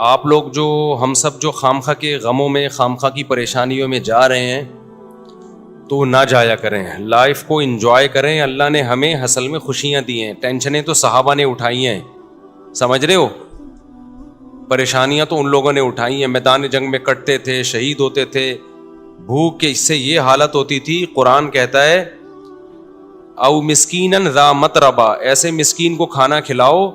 آپ لوگ جو ہم سب جو خامخواہ کے غموں میں خامخواہ کی پریشانیوں میں جا رہے ہیں تو نہ جایا کریں, لائف کو انجوائے کریں. اللہ نے ہمیں اصل میں خوشیاں دی ہیں, ٹینشنیں تو صحابہ نے اٹھائی ہیں, سمجھ رہے ہو, پریشانیاں تو ان لوگوں نے اٹھائی ہیں, میدان جنگ میں کٹتے تھے, شہید ہوتے تھے, بھوک کے اس سے یہ حالت ہوتی تھی. قرآن کہتا ہے او مسکینن ذا متربہ, ایسے مسکین کو کھانا کھلاؤ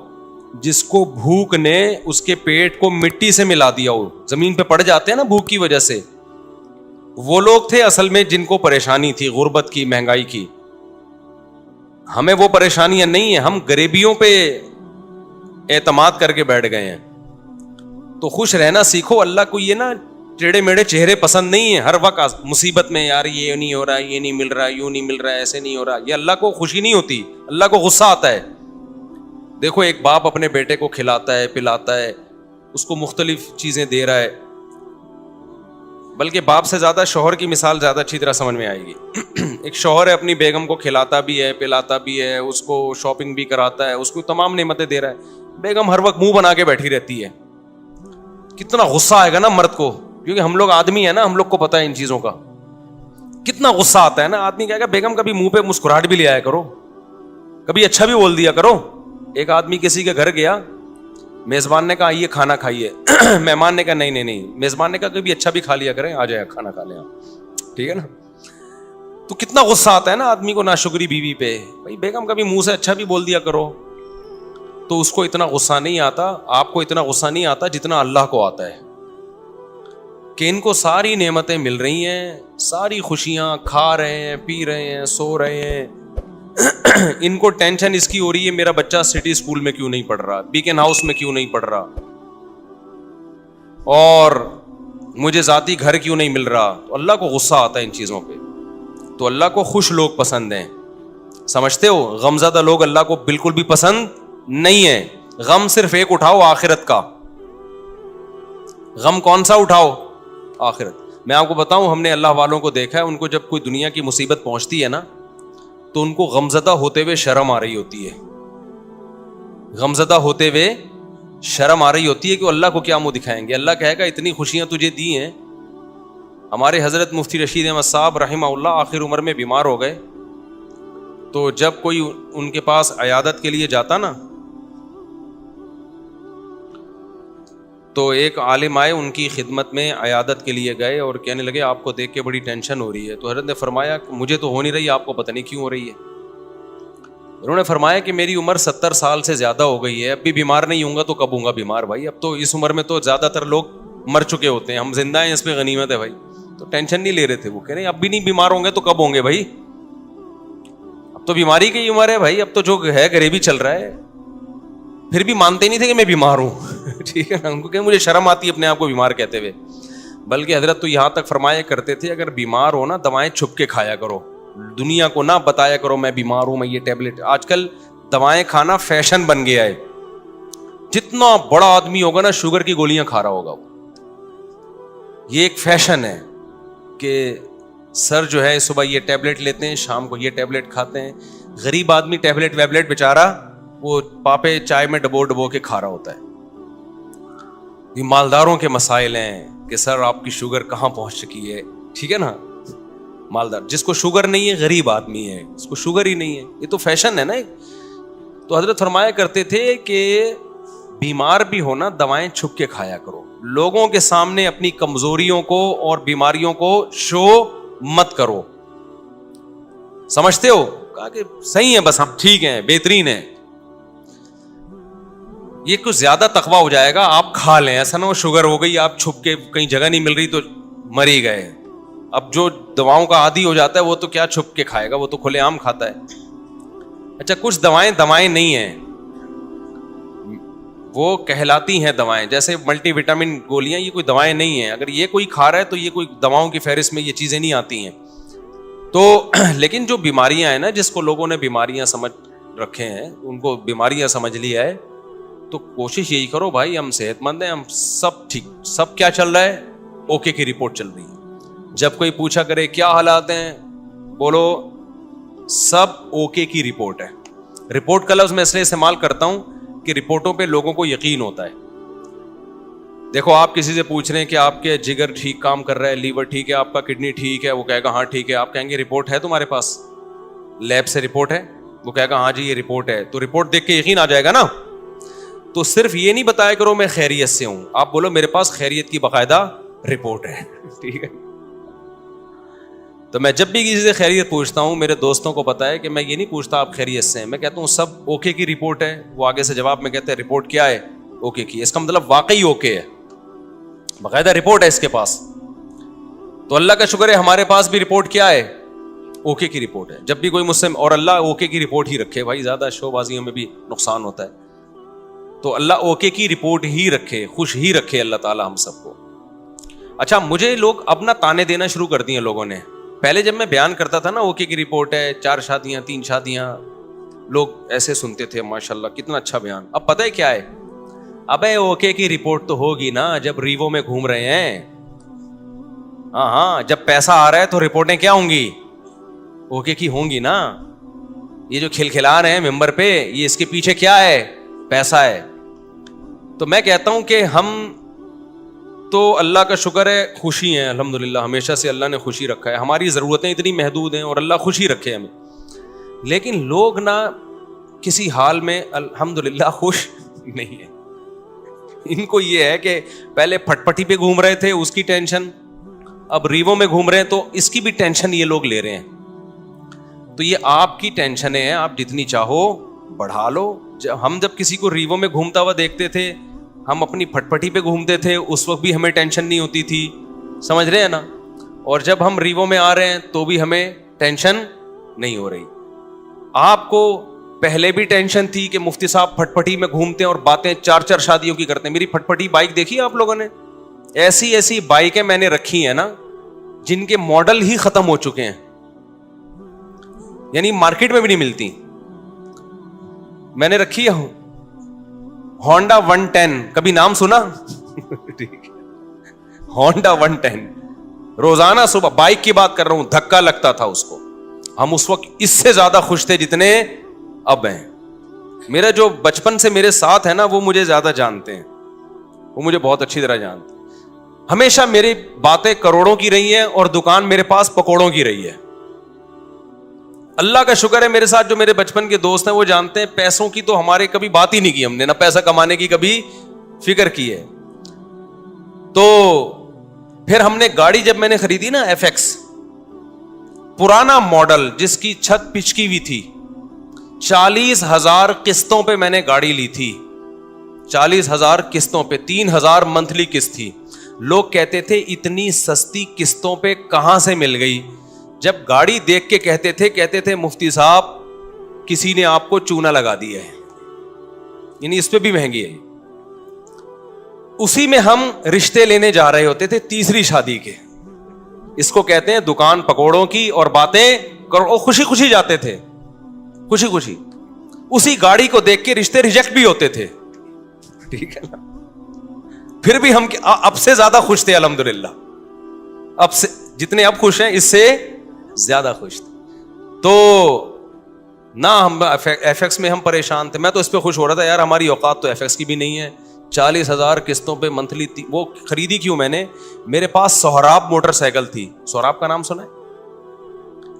جس کو بھوک نے اس کے پیٹ کو مٹی سے ملا دیا ہو, زمین پہ پڑ جاتے ہیں نا بھوک کی وجہ سے. وہ لوگ تھے اصل میں جن کو پریشانی تھی غربت کی, مہنگائی کی. ہمیں وہ پریشانیاں نہیں ہیں, ہم غریبیوں پہ اعتماد کر کے بیٹھ گئے ہیں. تو خوش رہنا سیکھو. اللہ کو یہ نا ٹیڑے میڑے چہرے پسند نہیں ہیں, ہر وقت مصیبت میں یار یہ نہیں ہو رہا, یہ نہیں مل رہا, یوں نہیں مل رہا, ایسے نہیں ہو رہا. یہ اللہ کو خوشی نہیں ہوتی, اللہ کو غصہ آتا ہے. دیکھو ایک باپ اپنے بیٹے کو کھلاتا ہے, پلاتا ہے, اس کو مختلف چیزیں دے رہا ہے, بلکہ باپ سے زیادہ شوہر کی مثال زیادہ اچھی طرح سمجھ میں آئے گی. ایک شوہر ہے اپنی بیگم کو کھلاتا بھی ہے, پلاتا بھی ہے, اس کو شاپنگ بھی کراتا ہے, اس کو تمام نعمتیں دے رہا ہے. بیگم ہر وقت منہ بنا کے بیٹھی رہتی ہے. کتنا غصہ آئے گا نا مرد کو, کیونکہ ہم لوگ آدمی ہیں نا, ہم لوگ کو پتا ہے ان چیزوں کا. کتنا غصہ آتا ہے نا, آدمی کہے گا بیگم کبھی منہ پہ مسکراہٹ بھی لے آیا کرو, کبھی اچھا بھی بول دیا کرو. ایک آدمی کسی کے گھر گیا, میزبان نے کہا آئیے کھانا کھائیے, مہمان نے کہا نہیں, میزبان نے کہا کبھی اچھا بھی کھا لیا کریں, آ جائے کھانا کھا لیں آپ, ٹھیک ہے نا. تو کتنا غصہ آتا ہے نا آدمی کو ناشکری بیوی پہ. بھائی بیگم کبھی منہ سے اچھا بھی بول دیا کرو. تو اس کو اتنا غصہ نہیں آتا, آپ کو اتنا غصہ نہیں آتا جتنا اللہ کو آتا ہے, کہ ان کو ساری نعمتیں مل رہی ہیں, ساری خوشیاں, کھا رہے ہیں, پی رہے ہیں, سو رہے ہیں. ان کو ٹینشن اس کی ہو رہی ہے میرا بچہ سٹی اسکول میں کیوں نہیں پڑھ رہا, بیکن ہاؤس میں کیوں نہیں پڑھ رہا, اور مجھے ذاتی گھر کیوں نہیں مل رہا. تو اللہ کو غصہ آتا ہے ان چیزوں پہ. تو اللہ کو خوش لوگ پسند ہیں, سمجھتے ہو. غمزدہ لوگ اللہ کو بالکل بھی پسند نہیں ہیں. غم صرف ایک اٹھاؤ, آخرت کا. غم کون سا اٹھاؤ؟ آخرت. میں آپ کو بتاؤں, ہم نے اللہ والوں کو دیکھا ہے, ان کو جب کوئی دنیا کی مصیبت پہنچتی ہے نا تو ان کو غمزدہ ہوتے ہوئے شرم آ رہی ہوتی ہے. غمزدہ ہوتے ہوئے شرم آ رہی ہوتی ہے کہ اللہ کو کیا منہ دکھائیں گے. اللہ کہے گا اتنی خوشیاں تجھے دی ہیں. ہمارے حضرت مفتی رشید احمد صاحب رحمہ اللہ آخر عمر میں بیمار ہو گئے, تو جب کوئی ان کے پاس عیادت کے لیے جاتا نا تو ایک عالم آئے ان کی خدمت میں, عیادت کے لیے گئے اور کہنے لگے آپ کو دیکھ کے بڑی ٹینشن ہو رہی ہے. تو حضرت نے فرمایا کہ مجھے تو ہو نہیں رہی, آپ کو پتہ نہیں کیوں ہو رہی ہے. انہوں نے فرمایا کہ میری عمر 70 سال سے زیادہ ہو گئی ہے, اب بھی بیمار نہیں ہوں گا تو کب ہوں گا بیمار بھائی. اب تو اس عمر میں تو زیادہ تر لوگ مر چکے ہوتے ہیں, ہم زندہ ہیں اس پہ غنیمت ہے بھائی. تو ٹینشن نہیں لے رہے تھے. وہ کہہ رہے ہیں اب بھی نہیں بیمار ہوں گے تو کب ہوں گے بھائی, اب تو بیماری کی عمر ہے بھائی, اب تو جو ہے غریبی چل رہا ہے. پھر بھی مانتے نہیں تھے کہ میں بیمار ہوں. ٹھیک ہے نا, ان کو کہ مجھے شرم آتی ہے اپنے آپ کو بیمار کہتے ہوئے. بلکہ حضرت تو یہاں تک فرمایا کرتے تھے اگر بیمار ہو نا دوائیں چھپ کے کھایا کرو, دنیا کو نہ بتایا کرو میں بیمار ہوں, میں یہ ٹیبلٹ. آج کل دوائیں کھانا فیشن بن گیا ہے. جتنا بڑا آدمی ہوگا نا شوگر کی گولیاں کھا رہا ہوگا وہ. یہ ایک فیشن ہے کہ سر جو ہے صبح یہ ٹیبلٹ لیتے ہیں, شام کو یہ ٹیبلٹ کھاتے ہیں. غریب آدمی ٹیبلٹ ویبلٹ بیچارہ وہ پاپے چائے میں ڈبو کے کھا رہا ہوتا ہے. یہ مالداروں کے مسائل ہیں کہ سر آپ کی شوگر کہاں پہنچ چکی ہے. ٹھیک ہے نا, مالدار جس کو شوگر نہیں ہے غریب آدمی ہے, اس کو شوگر ہی نہیں ہے. یہ تو فیشن ہے نا. تو حضرت فرمایا کرتے تھے کہ بیمار بھی ہونا دوائیں چھپ کے کھایا کرو, لوگوں کے سامنے اپنی کمزوریوں کو اور بیماریوں کو شو مت کرو. سمجھتے ہو؟ کہا کہ صحیح ہے, بس ہم ٹھیک ہیں, بہترین ہیں. یہ کچھ زیادہ تقویٰ ہو جائے گا, آپ کھا لیں. ایسا نہ ہو شوگر ہو گئی, آپ چھپ کے کہیں جگہ نہیں مل رہی تو مر ہی گئے. اب جو دواؤں کا عادی ہو جاتا ہے وہ تو کیا چھپ کے کھائے گا, وہ تو کھلے عام کھاتا ہے. اچھا کچھ دوائیں نہیں ہیں, وہ کہلاتی ہیں دوائیں. جیسے ملٹی وٹامن گولیاں, یہ کوئی دوائیں نہیں ہیں. اگر یہ کوئی کھا رہا ہے تو یہ کوئی دواؤں کی فہرست میں یہ چیزیں نہیں آتی ہیں. تو لیکن جو بیماریاں ہیں نا, جس کو لوگوں نے بیماریاں سمجھ رکھے ہیں, ان کو بیماریاں سمجھ لیا ہے, تو کوشش یہی کرو بھائی ہم صحت مند ہیں, ہم سب ٹھیک. سب کیا چل رہا ہے؟ اوکے کی رپورٹ چل رہی ہے. جب کوئی پوچھا کرے کیا حالات ہیں, بولو سب اوکے کی رپورٹ ہے. رپورٹ کا لفظ میں اس لیے استعمال کرتا ہوں کہ رپورٹوں پہ لوگوں کو یقین ہوتا ہے. دیکھو آپ کسی سے پوچھ رہے ہیں کہ آپ کے جگر ٹھیک کام کر رہا ہے, لیور ٹھیک ہے, آپ کا کڈنی ٹھیک ہے, وہ کہے گا ہاں ٹھیک ہے. آپ کہیں گے رپورٹ ہے تمہارے پاس, لیب سے رپورٹ ہے؟ وہ کہے گا ہاں جی یہ رپورٹ ہے. تو رپورٹ دیکھ کے یقین آ جائے گا نا. تو صرف یہ نہیں بتایا کرو میں خیریت سے ہوں, آپ بولو میرے پاس خیریت کی باقاعدہ رپورٹ ہے. ٹھیک ہے. تو میں جب بھی کسی سے خیریت پوچھتا ہوں, میرے دوستوں کو پتا ہے کہ میں یہ نہیں پوچھتا آپ خیریت سے ہیں, میں کہتا ہوں سب اوکے کی رپورٹ ہے. وہ آگے سے جواب میں کہتے ہیں رپورٹ کیا ہے؟ اوکے کی. اس کا مطلب واقعی اوکے ہے, باقاعدہ رپورٹ ہے اس کے پاس. تو اللہ کا شکر ہے ہمارے پاس بھی رپورٹ کیا ہے؟ اوکے کی رپورٹ ہے. جب بھی کوئی مجھ سے, اور اللہ اوکے کی رپورٹ ہی رکھے بھائی, زیادہ شو بازیوں میں بھی نقصان ہوتا ہے. تو اللہ اوکے کی رپورٹ ہی رکھے, خوش ہی رکھے اللہ تعالی ہم سب کو. اچھا, مجھے لوگ اب نہ تانے دینا شروع کر دیے لوگوں نے. پہلے جب میں بیان کرتا تھا نا اوکے کی رپورٹ ہے, 4 شادیاں 3 شادیاں, لوگ ایسے سنتے تھے ماشاءاللہ کتنا اچھا بیان. اب پتہ ہے کیا ہے, ابے اوکے کی رپورٹ تو ہوگی نا جب ریوو میں گھوم رہے ہیں. ہاں, جب پیسہ آ رہا ہے تو رپورٹیں کیا ہوں گی؟ اوکے کی ہوں گی نا. یہ جو کھلکھلا رہے ہیں ممبر پہ, یہ اس کے پیچھے کیا ہے؟ پیسہ ہے. تو میں کہتا ہوں کہ ہم تو اللہ کا شکر ہے خوشی ہیں الحمدللہ, ہمیشہ سے اللہ نے خوشی رکھا ہے. ہماری ضرورتیں اتنی محدود ہیں اور اللہ خوشی رکھے ہمیں. لیکن لوگ نہ کسی حال میں الحمدللہ خوش نہیں ہیں. ان کو یہ ہے کہ پہلے پھٹ پٹی پہ گھوم رہے تھے اس کی ٹینشن, اب ریوو میں گھوم رہے ہیں تو اس کی بھی ٹینشن یہ لوگ لے رہے ہیں. تو یہ آپ کی ٹینشنیں ہیں, آپ جتنی چاہو بڑھا لو. ہم جب کسی کو ریوو میں گھومتا ہوا دیکھتے تھے, ہم اپنی پھٹ پٹی پہ گھومتے تھے, اس وقت بھی ہمیں ٹینشن نہیں ہوتی تھی, سمجھ رہے ہیں نا. اور جب ہم ریوو میں آ رہے ہیں تو بھی ہمیں ٹینشن نہیں ہو رہی. آپ کو پہلے بھی ٹینشن تھی کہ مفتی صاحب پھٹ پٹی میں گھومتے ہیں اور باتیں 4 شادیوں کی کرتے ہیں. میری پھٹ پٹی بائک دیکھی آپ لوگوں نے؟ ایسی بائکیں میں نے رکھی ہیں نا جن کے ماڈل ہی ختم ہو چکے ہیں, یعنی مارکیٹ میں بھی نہیں ملتی. میں نے رکھی ہے ہونڈا 110, کبھی نام سنا؟ ہونڈا 110 روزانہ صبح, بائک کی بات کر رہا ہوں, دھکا لگتا تھا اس کو. ہم اس وقت اس سے زیادہ خوش تھے جتنے اب ہیں. میرا جو بچپن سے میرے ساتھ ہے نا وہ مجھے زیادہ جانتے ہیں, وہ مجھے بہت اچھی طرح جانتے ہیں. ہمیشہ میری باتیں کروڑوں کی رہی ہیں اور دکان میرے پاس پکوڑوں کی رہی ہے. اللہ کا شکر ہے میرے ساتھ جو میرے بچپن کے دوست ہیں وہ جانتے ہیں پیسوں کی تو ہمارے کبھی بات ہی نہیں کی ہم نے, نہ پیسہ کمانے کی کبھی فکر کی ہے. تو پھر ہم نے گاڑی جب میں نے خریدی نا FX, پرانا ماڈل جس کی چھت پچکی ہوئی تھی, 40,000 قسطوں پہ میں نے گاڑی لی تھی. 40,000 قسطوں پہ, 3,000 منتھلی قسط تھی. لوگ کہتے تھے اتنی سستی قسطوں پہ کہاں سے مل گئی. جب گاڑی دیکھ کے کہتے تھے مفتی صاحب کسی نے آپ کو چونا لگا دیا ہے, یعنی اس پہ بھی مہنگی ہے. اسی میں ہم رشتے لینے جا رہے ہوتے تھے 3ری شادی کے. اس کو کہتے ہیں دکان پکوڑوں کی اور باتیں کرو. خوشی خوشی جاتے تھے, خوشی خوشی. اسی گاڑی کو دیکھ کے رشتے ریجیکٹ بھی ہوتے تھے, ٹھیک ہے نا. پھر بھی ہم اب سے زیادہ خوش تھے الحمدللہ. اب سے جتنے اب خوش ہیں اس سے زیادہ خوش تھے. تو نہ ہم FX میں ہم پریشان تھے. میں تو اس پہ خوش ہو رہا تھا یار ہماری اوقات تو FX کی بھی نہیں ہے. 40,000 قسطوں پہ منتھلی. وہ خریدی کیوں میں نے, میرے پاس سہراب موٹر سائیکل تھی. سہراب کا نام سنا ہے؟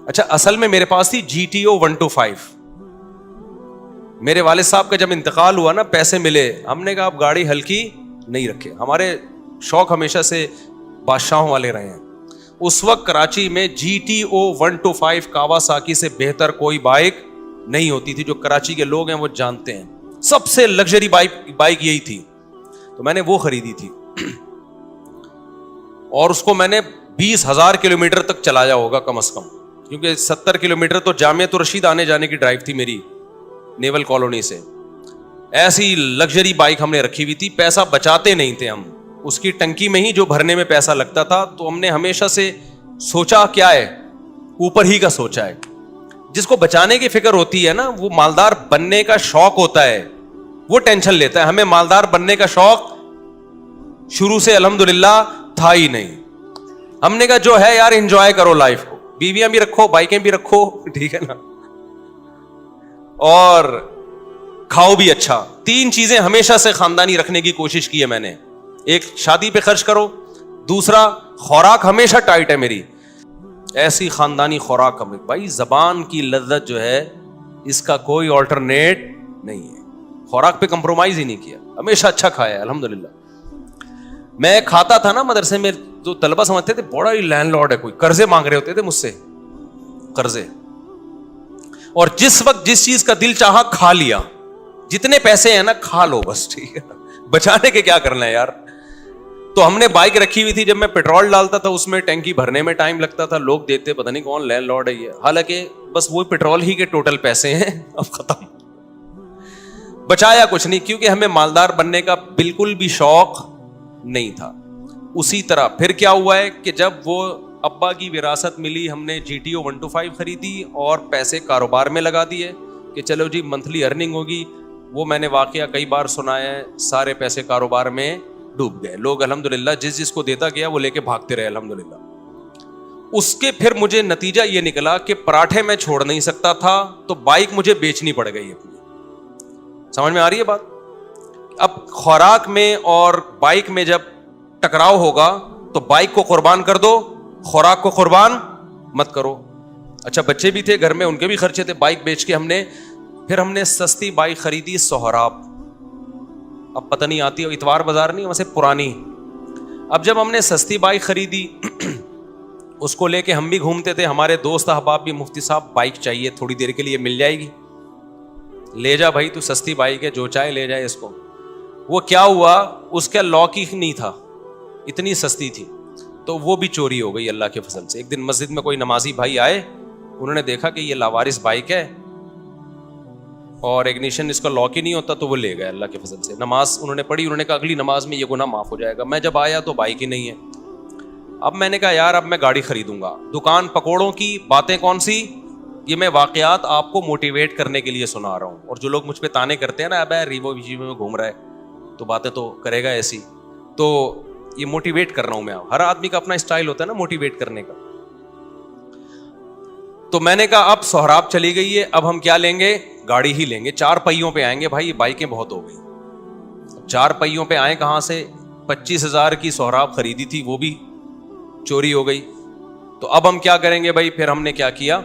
اچھا, اصل میں میرے پاس تھی GTO 125. میرے والد صاحب کا جب انتقال ہوا نا, پیسے ملے, ہم نے کہا اب گاڑی ہلکی نہیں رکھے. ہمارے شوق ہمیشہ سے بادشاہوں والے رہے ہیں. اس وقت کراچی میں GTO 125 کاواساکی سے بہتر کوئی بائک نہیں ہوتی تھی. جو کراچی کے لوگ ہیں وہ جانتے ہیں, سب سے لگژری بائک یہی تھی. تو میں نے وہ خریدی تھی اور اس کو میں نے 20,000 کلومیٹر تک چلایا ہوگا کم از کم, کیونکہ 70 کلومیٹر تو جامعۃ الرشید آنے جانے کی ڈرائیو تھی میری نیول کالونی سے. ایسی لگژری بائک ہم نے رکھی ہوئی تھی. پیسہ بچاتے نہیں تھے ہم, اس کی ٹنکی میں ہی جو بھرنے میں پیسہ لگتا تھا. تو ہم نے ہمیشہ سے سوچا کیا ہے, اوپر ہی کا سوچا ہے. جس کو بچانے کی فکر ہوتی ہے نا, وہ مالدار بننے کا شوق ہوتا ہے, وہ ٹینشن لیتا ہے. ہمیں مالدار بننے کا شوق شروع سے الحمدللہ تھا ہی نہیں. ہم نے کہا جو ہے یار انجوائے کرو لائف کو, بیویاں بھی رکھو, بائکیں بھی رکھو, ٹھیک ہے نا, اور کھاؤ بھی اچھا. 3 چیزیں ہمیشہ سے خاندانی رکھنے کی کوشش کی ہے میں نے. ایک شادی پہ خرچ کرو, دوسرا خوراک ہمیشہ ٹائٹ ہے میری, ایسی خاندانی خوراک ہمیں. بھائی زبان کی لذت جو ہے اس کا کوئی آلٹرنیٹ نہیں ہے, خوراک پہ کمپرومائز ہی نہیں کیا, ہمیشہ اچھا کھایا ہے الحمدللہ. میں کھاتا تھا نا مدرسے میں, جو طلبہ سمجھتے تھے بڑا ہی لینڈ لارڈ ہے, کوئی قرضے مانگ رہے ہوتے تھے مجھ سے, قرضے. اور جس وقت جس چیز کا دل چاہا کھا لیا, جتنے پیسے ہیں نا کھا لو بس, ٹھیک ہے, بچانے کے کیا کرنا ہے یار. تو ہم نے بائک رکھی ہوئی تھی, جب میں پیٹرول ڈالتا تھا اس میں ٹینکی بھرنے میں ٹائم لگتا تھا, لوگ دیتے پتہ نہیں کون لینڈ لارڈ ہے یہ, حالانکہ بس وہ پیٹرول ہی کے ٹوٹل پیسے ہیں, اب ختم. بچایا کچھ نہیں, کیونکہ ہمیں مالدار بننے کا بالکل بھی شوق نہیں تھا. اسی طرح پھر کیا ہوا ہے کہ جب وہ ابا کی وراثت ملی, ہم نے جی ٹی او 125 خریدی اور پیسے کاروبار میں لگا دیے کہ چلو جی منتھلی ارننگ ہوگی. وہ میں نے واقعہ کئی بار سنایا ہے, سارے پیسے کاروبار میں ڈوب گئے. لوگ الحمدللہ جس کو دیتا گیا وہ لے کے بھاگتے رہے الحمدللہ. اس کے پھر مجھے نتیجہ یہ نکلا کہ پراٹھے میں چھوڑ نہیں سکتا تھا, تو بائک مجھے بیچنی پڑ گئی اپنی. سمجھ میں آ رہی ہے بات؟ اب خوراک میں اور بائک میں جب ٹکراؤ ہوگا تو بائک کو قربان کر دو, خوراک کو قربان مت کرو. اچھا بچے بھی تھے گھر میں, ان کے بھی خرچے تھے. بائک بیچ کے پھر ہم نے سستی بائک خریدی سہراب, اب پتہ نہیں آتی, اتوار بازار نہیں ویسے پرانی. اب جب ہم نے سستی بائک خریدی اس کو لے کے ہم بھی گھومتے تھے, ہمارے دوست احباب بھی, مفتی صاحب بائک چاہیے تھوڑی دیر کے لیے, مل جائے گی, لے جا بھائی تو سستی بائک ہے, جو چاہے لے جائے اس کو. وہ کیا ہوا, اس کا لاک ہی نہیں تھا, اتنی سستی تھی, تو وہ بھی چوری ہو گئی اللہ کے فضل سے. ایک دن مسجد میں کوئی نمازی بھائی آئے, انہوں نے دیکھا کہ یہ لاوارث بائک ہے اور اگنیشن اس کا لاک ہی نہیں ہوتا, تو وہ لے گئے اللہ کے فضل سے. نماز انہوں نے پڑھی, انہوں نے کہا اگلی نماز میں یہ گناہ معاف ہو جائے گا. میں جب آیا تو بائک ہی نہیں ہے. اب میں نے کہا یار اب میں گاڑی خریدوں گا. دکان پکوڑوں کی باتیں کون سی, یہ میں واقعات آپ کو موٹیویٹ کرنے کے لیے سنا رہا ہوں. اور جو لوگ مجھ پہ تانے کرتے ہیں نا, اب ریوو میں گھوم رہا ہے تو باتیں تو کرے گا ایسی, تو یہ موٹیویٹ کر رہا ہوں میں. ہر آدمی کا اپنا اسٹائل ہوتا ہے نا موٹیویٹ کرنے کا. تو میں نے کہا اب سہراب چلی گئی ہے, اب ہم کیا لیں گے, گاڑی ہی لیں گے, 4 پہیوں پہ آئیں گے. بھائی یہ بائکیں بہت ہو گئی, 4 پہیوں پہ آئیں کہاں سے. 25,000 کی سہراب خریدی تھی, وہ بھی چوری ہو گئی. تو اب ہم کیا کریں گے بھائی. پھر ہم نے کیا کیا,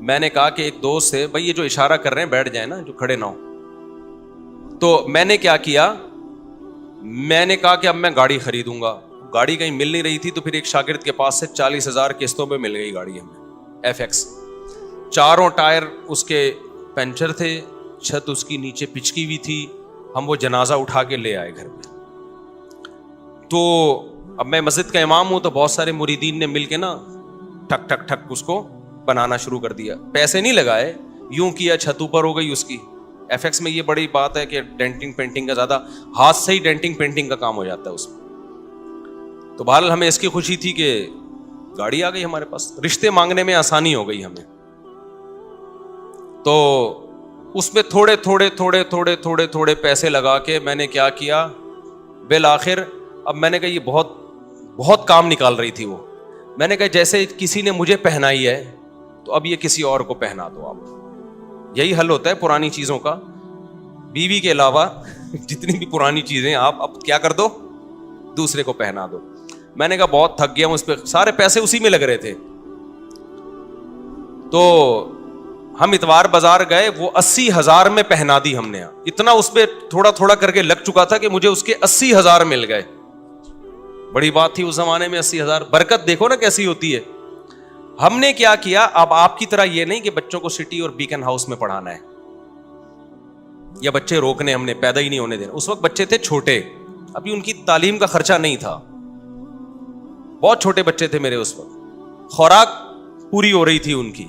میں نے کہا کہ ایک دوست سے, بھائی یہ جو اشارہ کر رہے ہیں بیٹھ جائیں نا, جو کھڑے نہ ہو. تو میں نے کیا کیا, میں نے کہا کہ اب میں گاڑی خریدوں گا. گاڑی کہیں مل نہیں رہی تھی, تو پھر ایک شاگرد کے پاس سے 40,000 قسطوں پہ مل گئی گاڑی ہمیں, FX. 4 ٹائر اس کے پنچر تھے, چھت اس کی نیچے پچکی ہوئی تھی. ہم وہ جنازہ اٹھا کے لے آئے گھر میں. تو اب میں مسجد کا امام ہوں, تو بہت سارے مریدین نے مل کے نا ٹھک ٹھک ٹھک اس کو بنانا شروع کر دیا. پیسے نہیں لگائے, یوں کیا, چھت اوپر ہو گئی اس کی. FX میں یہ بڑی بات ہے کہ ڈینٹنگ پینٹنگ کا زیادہ, ہاتھ سے ہی ڈینٹنگ پینٹنگ کا کام ہو جاتا ہے اس میں. تو بہرحال ہمیں اس کی خوشی تھی کہ گاڑی آ گئی ہمارے پاس, رشتے مانگنے میں آسانی ہو گئی ہمیں. تو اس میں تھوڑے تھوڑے تھوڑے تھوڑے تھوڑے تھوڑے پیسے لگا کے میں نے کیا کیا, بالآخر اب میں نے کہا یہ بہت بہت کام نکال رہی تھی وہ. میں نے کہا جیسے کسی نے مجھے پہنائی ہے تو اب یہ کسی اور کو پہنا دو آپ. یہی حل ہوتا ہے پرانی چیزوں کا. بیوی کے علاوہ جتنی بھی پرانی چیزیں آپ اب کیا کر دو, دوسرے کو پہنا دو. میں نے کہا بہت تھک گیا ہوں اس پہ, سارے پیسے اسی میں لگ رہے تھے. تو ہم اتوار بازار گئے, وہ 80,000 میں پہنا دی ہم نے. اتنا اس پہ تھوڑا تھوڑا کر کے لگ چکا تھا کہ مجھے اس کے 80,000 مل گئے. بڑی بات تھی اس زمانے میں 80,000. برکت دیکھو نا کیسی ہوتی ہے. ہم نے کیا کیا, اب آپ کی طرح یہ نہیں کہ بچوں کو سٹی اور بیکن ہاؤس میں پڑھانا ہے یا بچے روکنے, ہم نے پیدا ہی نہیں ہونے دینا. اس وقت بچے تھے چھوٹے, ابھی ان کی تعلیم کا خرچہ نہیں تھا, بہت چھوٹے بچے تھے میرے اس وقت, خوراک پوری ہو رہی تھی ان کی.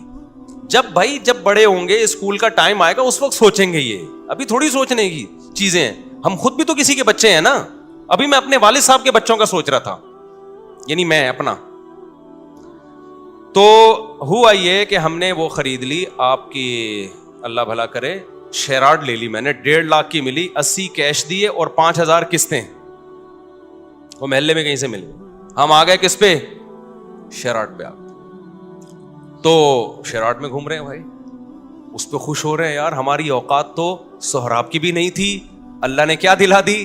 جب بڑے ہوں گے, اسکول کا ٹائم آئے گا, اس وقت سوچیں گے. یہ ابھی تھوڑی سوچنے کی چیزیں ہیں. ہم خود بھی تو کسی کے بچے ہیں نا. ابھی میں اپنے والد صاحب کے بچوں کا سوچ رہا تھا, یعنی میں اپنا. تو ہوا یہ کہ ہم نے وہ خرید لی, آپ کی اللہ بھلا کرے, شیراڈ لے لی میں نے, 1.5 لاکھ کی ملی, 80 کیش دیے اور 5,000 قسطیں. وہ محلے میں کہیں سے مل گئی. ہم آ گئے کس پہ, شیراڈ پہ. تو شیراڈ میں گھوم رہے ہیں بھائی, اس پہ خوش ہو رہے ہیں. یار ہماری اوقات تو سہراب کی بھی نہیں تھی, اللہ نے کیا دلا دی,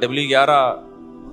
W11।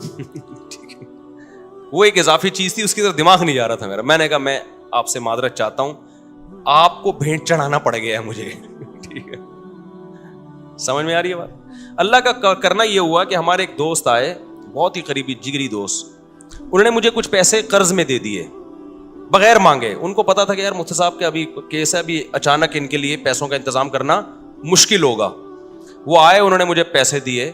ٹھیک ہے, وہ ایک اضافی چیز تھی, اس کی طرف دماغ نہیں جا رہا تھا میرا. میں نے کہا میں آپ سے معذرت چاہتا ہوں, آپ کو بھیٹ چڑھانا پڑ گیا ہے مجھے. ٹھیک ہے, سمجھ میں آ رہی ہے بات. اللہ کا کرنا یہ ہوا کہ ہمارے ایک دوست آئے, بہت ہی قریبی جگری دوست, انہوں نے مجھے کچھ پیسے قرض میں دے دیے بغیر مانگے. ان کو پتا تھا کہ یار مفتی صاحب کے ابھی کیس ہے, ابھی اچانک ان کے لیے پیسوں کا انتظام کرنا مشکل ہوگا. وہ آئے, انہوں نے مجھے پیسے دیے.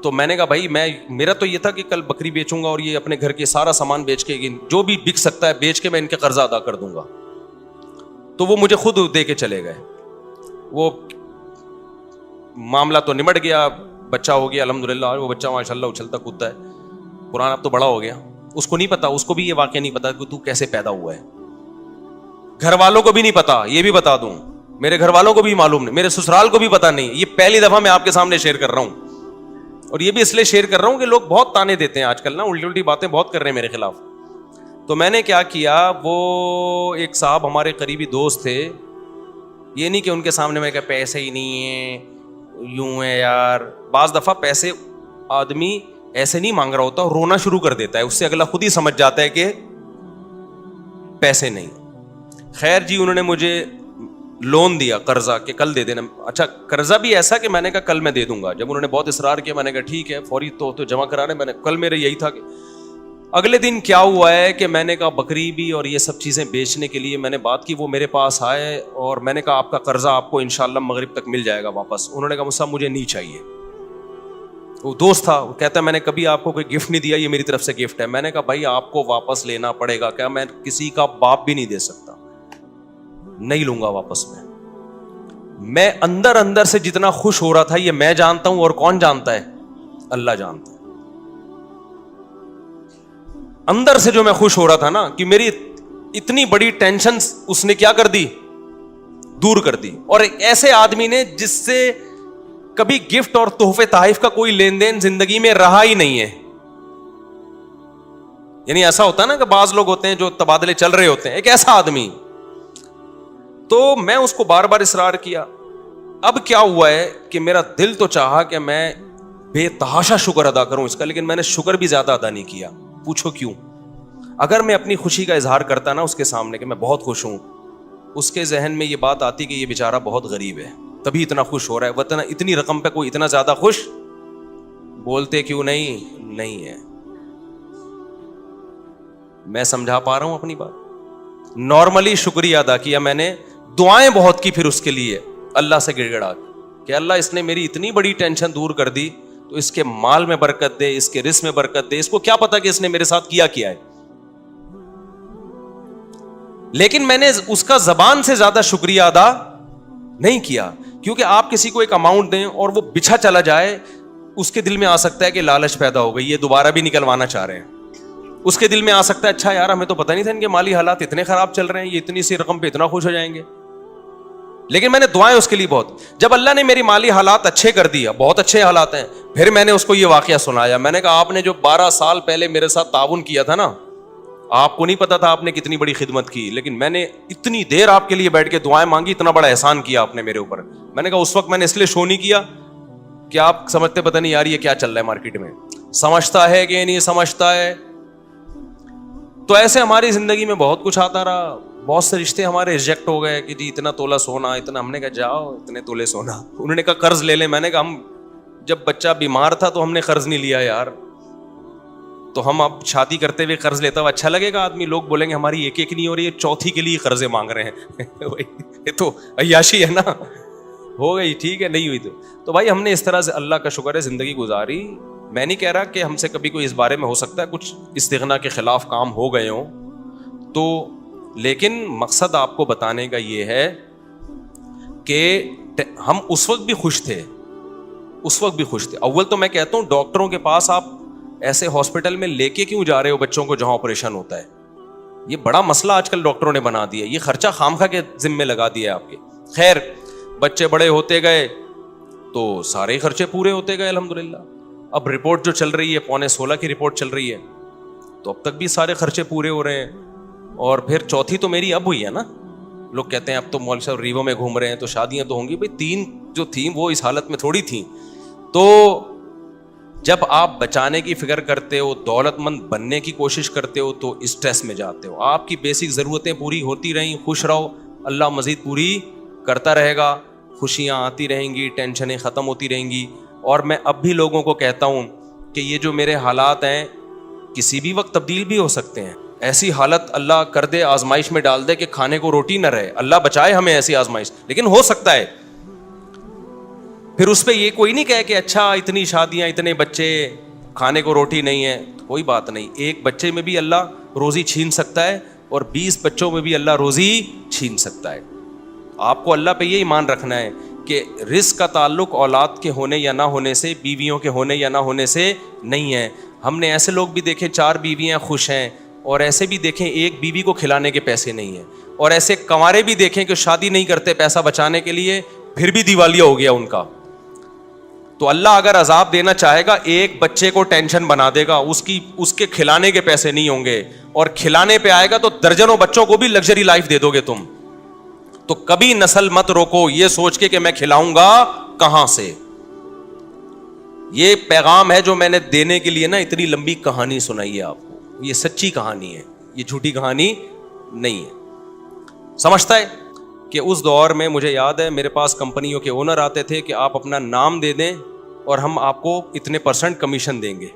تو میں نے کہا بھائی میرا تو یہ تھا کہ کل بکری بیچوں گا اور یہ اپنے گھر کے سارا سامان بیچ کے, جو بھی بک سکتا ہے بیچ کے میں ان کے قرضہ ادا کر دوں گا. تو وہ مجھے خود دے کے چلے گئے. وہ معاملہ تو نمٹ گیا, بچہ ہو گیا الحمدللہ. وہ بچہ ماشاء اللہ اچھلتا کودتا ہے, قرآن اب تو بڑا ہو گیا. اس کو نہیں پتا, اس کو بھی یہ واقعہ نہیں پتا کہ تو کیسے پیدا ہوا ہے. گھر والوں کو بھی نہیں پتا, یہ بھی بتا دوں, میرے گھر والوں کو بھی معلوم نہیں, میرے سسرال کو بھی پتا نہیں. یہ پہلی دفعہ میں آپ کے سامنے شیئر کر رہا ہوں, اور یہ بھی اس لیے شیئر کر رہا ہوں کہ لوگ بہت تانے دیتے ہیں آج کل نا, الٹی الٹی باتیں بہت کر رہے ہیں میرے خلاف. تو میں نے کیا کیا, وہ ایک صاحب ہمارے قریبی دوست تھے, یہ نہیں کہ ان کے سامنے میں کہا پیسے ہی نہیں ہیں, یوں ہے یار. بعض دفعہ پیسے آدمی ایسے نہیں مانگ رہا ہوتا, رونا شروع کر دیتا ہے, اس سے اگلا خود ہی سمجھ جاتا ہے کہ پیسے نہیں. خیر جی, انہوں نے مجھے لون دیا قرضہ کہ کل دے دینا. اچھا, قرضہ بھی ایسا کہ میں نے کہا کل میں دے دوں گا. جب انہوں نے بہت اصرار کیا, میں نے کہا ٹھیک ہے, فوری تو جمع کرانے. میں نے کل میرے یہی تھا کہ اگلے دن کیا ہوا ہے کہ میں نے کہا بکری بھی اور یہ سب چیزیں بیچنے کے لیے میں نے بات کی. وہ میرے پاس آئے اور میں نے کہا آپ کا قرضہ آپ کو انشاءاللہ مغرب تک مل جائے گا واپس. انہوں نے کہا مصعب مجھے نہیں چاہیے. وہ دوست تھا, وہ کہتا ہے میں نے کبھی آپ کو کوئی گفٹ نہیں دیا, یہ میری طرف سے گفٹ ہے. میں نے کہا بھائی آپ کو واپس لینا پڑے گا. کیا میں کسی کا باپ بھی نہیں دے سکتا, نہیں لوں گا واپس. میں اندر اندر سے جتنا خوش ہو رہا تھا یہ میں جانتا ہوں, اور کون جانتا ہے؟ اللہ جانتا ہے. اندر سے جو میں خوش ہو رہا تھا نا کہ میری اتنی بڑی ٹینشن اس نے کیا کر دی, دور کر دی. اور ایک ایسے آدمی نے جس سے کبھی گفٹ اور تحفے تحائف کا کوئی لین دین زندگی میں رہا ہی نہیں ہے. یعنی ایسا ہوتا ہے نا کہ بعض لوگ ہوتے ہیں جو تبادلے چل رہے ہوتے ہیں, ایک ایسا آدمی. تو میں اس کو بار بار اصرار کیا. اب کیا ہوا ہے کہ میرا دل تو چاہا کہ میں بے تحاشا شکر ادا کروں اس کا, لیکن میں نے شکر بھی زیادہ ادا نہیں کیا. پوچھو کیوں؟ اگر میں اپنی خوشی کا اظہار کرتا نا اس کے سامنے کہ میں بہت خوش ہوں, اس کے ذہن میں یہ بات آتی کہ یہ بیچارہ بہت غریب ہے تبھی اتنا خوش ہو رہا ہے, ورنہ اتنی رقم پہ کوئی اتنا زیادہ خوش بولتے کیوں نہیں ہے. میں سمجھا پا رہا ہوں اپنی بات؟ نارملی شکریہ ادا کیا میں نے, دعائیں بہت کی پھر اس کے لیے اللہ سے گڑ گڑا کہ اللہ اس نے میری اتنی بڑی ٹینشن دور کر دی, تو اس کے مال میں برکت دے, اس کے رزق میں برکت دے. اس کو کیا پتا کہ اس نے میرے ساتھ کیا ہے. لیکن میں نے اس کا زبان سے زیادہ شکریہ ادا نہیں کیا, کیونکہ آپ کسی کو ایک اماؤنٹ دیں اور وہ بچھا چلا جائے, اس کے دل میں آ سکتا ہے کہ لالچ پیدا ہو گئی, یہ دوبارہ بھی نکلوانا چاہ رہے ہیں. اس کے دل میں آ سکتا ہے اچھا یار ہمیں تو پتہ نہیں تھا ان کے مالی حالات اتنے خراب چل رہے ہیں, یہ اتنی سی رقم پہ اتنا خوش ہو جائیں گے. لیکن میں نے دعائیں اس کے لیے بہت. جب اللہ نے میری مالی حالات اچھے کر دیا, بہت اچھے حالات ہیں, پھر میں نے اس کو یہ واقعہ سنایا. میں نے کہا آپ نے جو 12 سال پہلے میرے ساتھ تعاون کیا تھا نا, آپ کو نہیں پتا تھا آپ نے کتنی بڑی خدمت کی, لیکن میں نے اتنی دیر آپ کے لیے بیٹھ کے دعائیں مانگی, اتنا بڑا احسان کیا آپ نے میرے اوپر. میں نے کہا اس وقت میں نے اس لیے شو نہیں کیا کہ آپ سمجھتے پتہ نہیں یار یہ کیا چل رہا ہے مارکیٹ میں, سمجھتا ہے کہ نہیں سمجھتا ہے. تو ایسے ہماری زندگی میں بہت کچھ آتا رہا, بہت سے رشتے ہمارے ریجیکٹ ہو گئے کہ جی اتنا تولہ سونا, اتنا. ہم نے کہا جاؤ اتنے تولے سونا. انہوں نے کہا قرض لے لیں. میں نے کہا ہم جب بچہ بیمار تھا تو ہم نے قرض نہیں لیا یار, تو ہم اب شادی کرتے ہوئے قرض لیتا ہوا اچھا لگے گا؟ آدمی لوگ بولیں گے ہماری ایک نہیں ہو رہی ہے, چوتھی کے لیے قرضے مانگ رہے ہیں. یہ تو عیاشی ہے نا. ہو گئی ٹھیک ہے, نہیں ہوئی تو بھائی ہم نے اس طرح سے اللہ کا شکر ہے زندگی گزاری. میں نہیں کہہ رہا کہ ہم سے کبھی کوئی اس بارے میں ہو سکتا ہے کچھ استغنا کے خلاف کام ہو گئے ہوں تو, لیکن مقصد آپ کو بتانے کا یہ ہے کہ ہم اس وقت بھی خوش تھے, اس وقت بھی خوش تھے. اول تو میں کہتا ہوں ڈاکٹروں کے پاس آپ ایسے ہاسپٹل میں لے کے کیوں جا رہے ہو بچوں کو جہاں آپریشن ہوتا ہے؟ یہ بڑا مسئلہ آج کل ڈاکٹروں نے بنا دیا, یہ خرچہ خامخواہ کے ذمے لگا دیا ہے آپ کے. خیر بچے بڑے ہوتے گئے تو سارے خرچے پورے ہوتے گئے الحمدللہ. اب رپورٹ جو چل رہی ہے 15.5 کی رپورٹ چل رہی ہے, تو اب تک بھی سارے خرچے پورے ہو رہے ہیں. اور پھر چوتھی تو میری اب ہوئی ہے نا. لوگ کہتے ہیں اب تو مولوی صاحب ریوو میں گھوم رہے ہیں تو شادیاں تو ہوں گی. بھائی 3 جو تھیں وہ اس حالت میں تھوڑی تھیں. تو جب آپ بچانے کی فکر کرتے ہو, دولت مند بننے کی کوشش کرتے ہو, تو اسٹریس میں جاتے ہو. آپ کی بیسک ضرورتیں پوری ہوتی رہیں, خوش رہو, اللہ مزید پوری کرتا رہے گا, خوشیاں آتی رہیں گی, ٹینشنیں ختم ہوتی رہیں گی. اور میں اب بھی لوگوں کو کہتا ہوں کہ یہ جو میرے حالات ہیں کسی بھی وقت تبدیل بھی ہو سکتے ہیں. ایسی حالت اللہ کر دے, آزمائش میں ڈال دے کہ کھانے کو روٹی نہ رہے, اللہ بچائے ہمیں ایسی آزمائش, لیکن ہو سکتا ہے. پھر اس پہ یہ کوئی نہیں کہے کہ اچھا اتنی شادیاں, اتنے بچے, کھانے کو روٹی نہیں ہے. کوئی بات نہیں, ایک بچے میں بھی اللہ روزی چھین سکتا ہے اور 20 بچوں میں بھی اللہ روزی چھین سکتا ہے. آپ کو اللہ پہ یہ ایمان رکھنا ہے کہ رزق کا تعلق اولاد کے ہونے یا نہ ہونے سے, بیویوں کے ہونے یا نہ ہونے سے نہیں ہے. ہم نے ایسے لوگ بھی دیکھے 4 بیویاں خوش ہیں, اور ایسے بھی دیکھیں ایک بیوی کو کھلانے کے پیسے نہیں ہیں, اور ایسے کنوارے بھی دیکھیں کہ شادی نہیں کرتے پیسہ بچانے کے لیے, پھر بھی دیوالیہ ہو گیا ان کا. تو اللہ اگر عذاب دینا چاہے گا, ایک بچے کو ٹینشن بنا دے گا, اس کے کھلانے کے پیسے نہیں ہوں گے, اور کھلانے پہ آئے گا تو درجنوں بچوں کو بھی لگژری لائف دے دو گے تم. تو کبھی نسل مت روکو یہ سوچ کے کہ میں کھلاؤں گا کہاں سے. یہ پیغام ہے جو میں نے دینے کے لیے نا اتنی لمبی کہانی سنائی ہے آپ کو. یہ سچی کہانی ہے, یہ جھوٹی کہانی نہیں ہے. سمجھتا ہے کہ اس دور میں مجھے یاد ہے میرے پاس کمپنیوں کے اونر آتے تھے کہ آپ اپنا نام دے دیں اور ہم آپ کو اتنے % کمیشن دیں گے,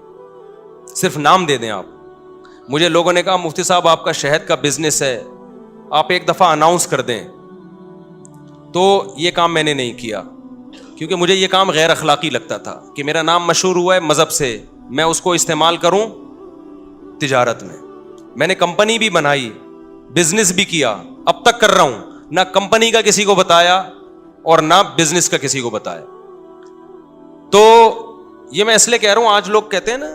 صرف نام دے دیں آپ. مجھے لوگوں نے کہا مفتی صاحب آپ کا شہد کا بزنس ہے, آپ ایک دفعہ اناؤنس کر دیں. تو یہ کام میں نے نہیں کیا, کیونکہ مجھے یہ کام غیر اخلاقی لگتا تھا کہ میرا نام مشہور ہوا ہے مذہب سے, میں اس کو استعمال کروں تجارت میں. میں نے کمپنی بھی بنائی, بزنس بھی کیا, اب تک کر رہا ہوں, نہ کمپنی کا کسی کو بتایا اور نہ بزنس کا کسی کو بتایا. تو یہ میں اس لیے کہہ رہا ہوں, آج لوگ کہتے ہیں نا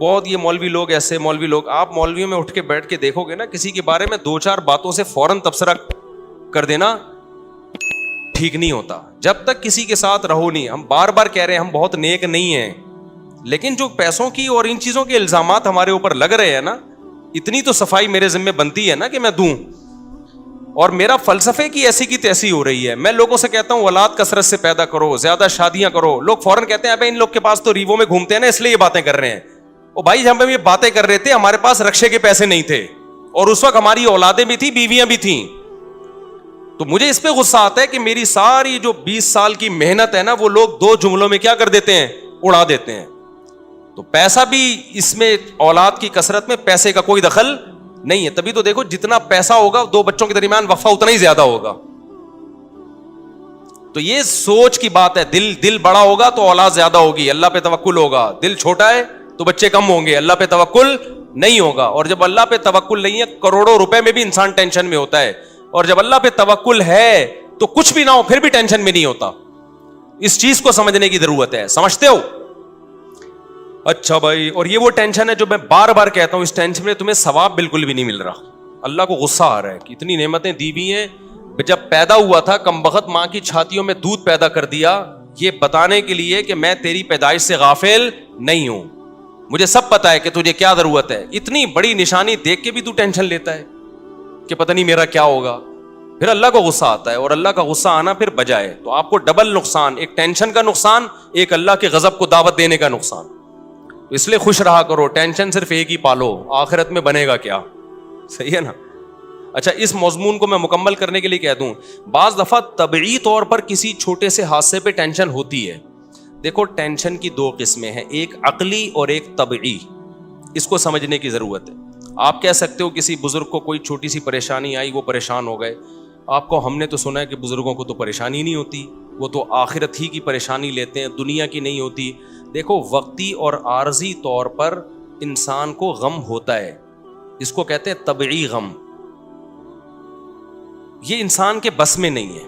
بہت یہ مولوی لوگ ایسے, مولوی لوگ, آپ مولویوں میں اٹھ کے بیٹھ کے دیکھو گے نا, کسی کے بارے میں 2-4 باتوں سے فوراً تبصرہ کر دینا ٹھیک نہیں ہوتا. جب تک کسی کے ساتھ رہو نہیں, ہم بار بار کہہ رہے ہیں ہم بہت نیک نہیں ہیں, لیکن جو پیسوں کی اور ان چیزوں کے الزامات ہمارے اوپر لگ رہے ہیں نا, اتنی تو صفائی میرے ذمہ بنتی ہے نا کہ میں دوں. اور میرا فلسفے کی ایسی کی تیسی ہو رہی ہے. میں لوگوں سے کہتا ہوں اولاد کثرت سے پیدا کرو, زیادہ شادیاں کرو. لوگ فوراً کہتے ہیں ابے ان لوگ کے پاس تو ریوو میں گھومتے ہیں نا اس لیے یہ باتیں کر رہے ہیں. او بھائی جب ہم یہ باتیں کر رہے تھے ہمارے پاس رکشے کے پیسے نہیں تھے, اور اس وقت ہماری اولادیں بھی تھیں, بیویاں بھی تھیں. تو مجھے اس پہ غصہ آتا ہے کہ میری ساری جو 20 سال کی محنت ہے نا وہ لوگ 2 جملوں میں کیا کر دیتے ہیں, اڑا دیتے ہیں. تو پیسہ بھی اس میں, اولاد کی کثرت میں پیسے کا کوئی دخل نہیں ہے. تبھی تو دیکھو جتنا پیسہ ہوگا 2 بچوں کے درمیان وقفہ اتنا ہی زیادہ ہوگا. تو یہ سوچ کی بات ہے. دل بڑا ہوگا تو اولاد زیادہ ہوگی, اللہ پہ توکل ہوگا. دل چھوٹا ہے تو بچے کم ہوں گے, اللہ پہ توکل نہیں ہوگا. اور جب اللہ پہ توکل نہیں ہے, کروڑوں روپے میں بھی انسان ٹینشن میں ہوتا ہے, اور جب اللہ پہ توکل ہے تو کچھ بھی نہ ہو پھر بھی ٹینشن میں نہیں ہوتا. اس چیز کو سمجھنے کی ضرورت ہے. سمجھتے ہو؟ اچھا بھائی, اور یہ وہ ٹینشن ہے جو میں بار بار کہتا ہوں, اس ٹینشن میں تمہیں ثواب بالکل بھی نہیں مل رہا. اللہ کو غصہ آ رہا ہے کہ اتنی نعمتیں دی ہوئی ہیں, جب پیدا ہوا تھا کمبخت ماں کی چھاتیوں میں دودھ پیدا کر دیا, یہ بتانے کے لیے کہ میں تیری پیدائش سے غافل نہیں ہوں, مجھے سب پتا ہے کہ تجھے کیا ضرورت ہے. اتنی بڑی نشانی دیکھ کے بھی تو ٹینشن لیتا ہے کہ پتہ نہیں میرا کیا ہوگا. پھر اللہ کو غصہ آتا ہے, اور اللہ کا غصہ آنا پھر بجائے. تو آپ کو ڈبل نقصان, ایک ٹینشن کا نقصان, ایک اللہ کے غضب کو دعوت دینے کا نقصان. تو اس لیے خوش رہا کرو, ٹینشن صرف ایک ہی پالو, آخرت میں بنے گا کیا. صحیح ہے نا. اچھا, اس مضمون کو میں مکمل کرنے کے لیے کہہ دوں, بعض دفعہ طبعی طور پر کسی چھوٹے سے حادثے پہ ٹینشن ہوتی ہے. دیکھو ٹینشن کی 2 قسمیں ہیں, ایک عقلی اور ایک طبعی. اس کو سمجھنے کی ضرورت ہے. آپ کہہ سکتے ہو کسی بزرگ کو کوئی چھوٹی سی پریشانی آئی, وہ پریشان ہو گئے. آپ کو ہم نے تو سنا ہے کہ بزرگوں کو تو پریشانی نہیں ہوتی, وہ تو آخرت ہی کی پریشانی لیتے ہیں, دنیا کی نہیں ہوتی. دیکھو وقتی اور عارضی طور پر انسان کو غم ہوتا ہے, اس کو کہتے ہیں طبعی غم. یہ انسان کے بس میں نہیں ہے.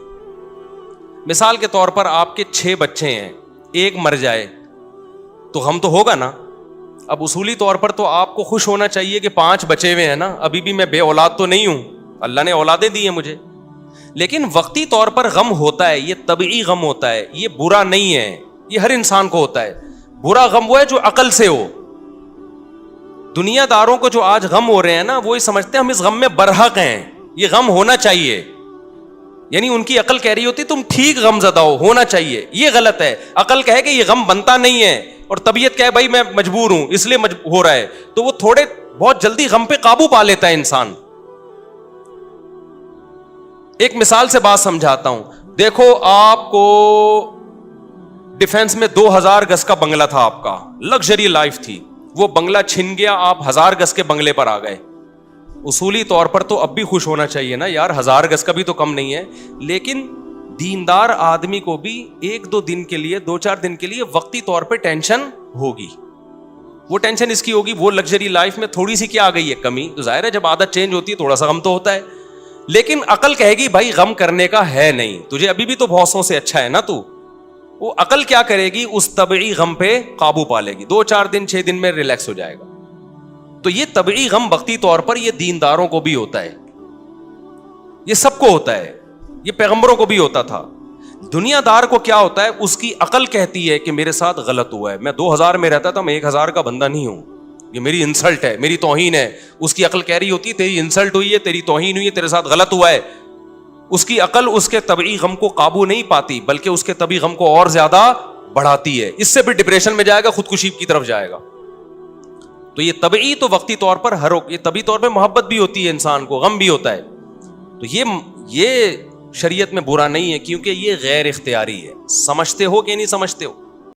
مثال کے طور پر آپ کے 6 بچے ہیں, ایک مر جائے تو غم تو ہوگا نا. اب اصولی طور پر تو آپ کو خوش ہونا چاہیے کہ 5 بچے ہوئے ہیں نا, ابھی بھی میں بے اولاد تو نہیں ہوں, اللہ نے اولادیں دی ہیں مجھے. لیکن وقتی طور پر غم ہوتا ہے, یہ طبعی غم ہوتا ہے, یہ برا نہیں ہے, یہ ہر انسان کو ہوتا ہے. برا غم وہ ہے جو عقل سے ہو. دنیا داروں کو جو آج غم ہو رہے ہیں نا, وہ یہ سمجھتے ہیں ہم اس غم میں برحق ہیں, یہ غم ہونا چاہیے. یعنی ان کی عقل کہہ رہی ہوتی تم ٹھیک غم زدہ ہونا چاہیے, یہ غلط ہے. عقل کہے کہ یہ غم بنتا نہیں ہے, اور طبیعت کہے بھائی میں مجبور ہوں اس لیے ہو رہا ہے, تو وہ تھوڑے بہت جلدی غم پہ قابو پا لیتا ہے انسان. ایک مثال سے بات سمجھاتا ہوں. دیکھو آپ کو ڈیفنس میں 2000 گز کا بنگلہ تھا, آپ کا لگژری لائف تھی, وہ بنگلہ چھن گیا, آپ 1000 گز کے بنگلے پر آ گئے. اصولی طور پر تو اب بھی خوش ہونا چاہیے نا یار, 1000 گز کا بھی تو کم نہیں ہے. لیکن دیندار آدمی کو بھی 1-2 دن کے لیے, 2-4 دن کے لیے وقتی طور پہ ٹینشن ہوگی. وہ ٹینشن اس کی ہوگی, وہ لگژری لائف میں تھوڑی سی کیا آ گئی ہے کمی, تو ظاہر ہے جب عادت چینج ہوتی ہے تھوڑا سا غم تو ہوتا ہے. لیکن عقل کہے گی بھائی غم کرنے کا ہے نہیں, تجھے ابھی بھی تو بہتوں سے اچھا ہے نا تو. وہ عقل کیا کرے گی, اس طبعی غم پہ قابو پا لے گی, 2-4 دن 6 دن میں ریلیکس ہو جائے گا. تو یہ طبعی غم وقتی طور پر یہ دینداروں کو بھی ہوتا ہے, یہ سب کو ہوتا ہے, یہ پیغمبروں کو بھی ہوتا تھا. دنیا دار کو کیا ہوتا ہے, اس کی عقل کہتی ہے کہ میرے ساتھ غلط ہوا ہے, میں 2000 میں رہتا تھا, میں 1000 کا بندہ نہیں ہوں, یہ میری انسلٹ ہے, میری توہین ہے. اس کی عقل کہہ رہی ہوتی ہے تیری انسلٹ ہوئی ہے, تیری توہین ہوئی ہے, تیرے ساتھ غلط ہوا ہے. اس کی عقل اس کے طبعی غم کو قابو نہیں پاتی, بلکہ اس کے طبعی غم کو اور زیادہ بڑھاتی ہے. اس سے بھی ڈپریشن میں جائے گا, خودکشی کی طرف جائے گا. تو یہ طبعی تو وقتی طور پر یہ طبعی طور پہ محبت بھی ہوتی ہے انسان کو, غم بھی ہوتا ہے. تو یہ شریعت میں برا نہیں ہے, کیونکہ یہ غیر اختیاری ہے. سمجھتے ہو کہ نہیں سمجھتے ہو؟